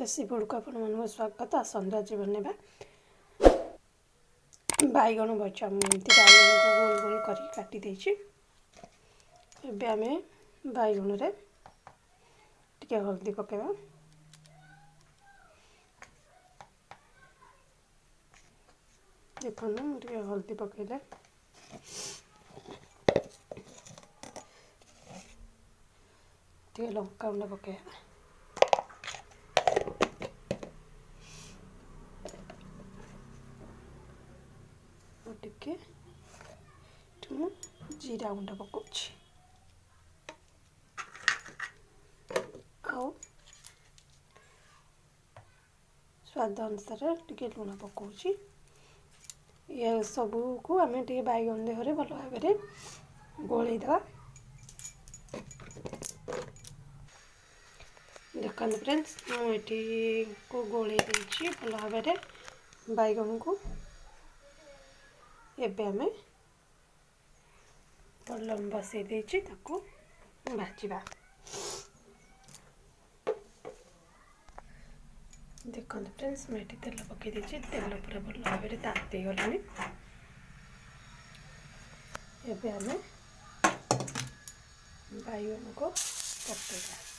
देसी फूड को आपण मन स्वागत आसंतु आज बनेबा बैगण भजा मुझे बैगण को गोल गोल कर काटी देछि एबे आमे बैगण रे टिके हल्दी पकेबा देखनु मुझे हल्दी पकेले टिके लंका गुंड पकेबा टिके जीरा गुंड पकाउछि आउ स्वाद अनुसार टिके लुण पकाउछि ये सबू को आम टे बैगन देहरे भल भाव गोल दवा देखते फ्रेंड्स मुझे को गोल भल भाव बैगन को एबे आमे पलम बसई देछि ताको भाजिबा देखते फ्रेंड्स मैं तेल पकई देछि तेल पूरा भल भाव ताती गलानी एबे आमे बैगन को पकेइबा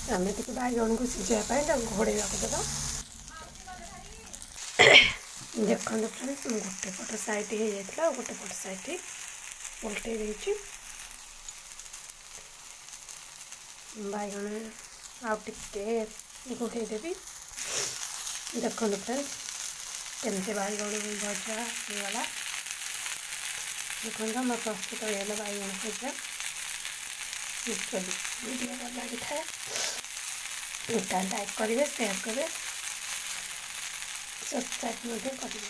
आम टे बैगन को सिझापी घोड़े देवा देखते फ्रेंड्स गोटे पट साइड हो जाता गोटे पट साइड उल्टे देछि बैगन आउटे घोड़े देवी देखते फ्रेंड्स केमती बैगन भजा होगा देखते मोर प्रस्तुत होगा बैगन भजा वीडियो भल लगी था लाइक करेंगे शेयर करेंगे सब्सक्राइब करेंगे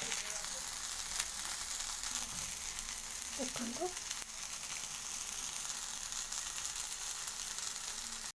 देखो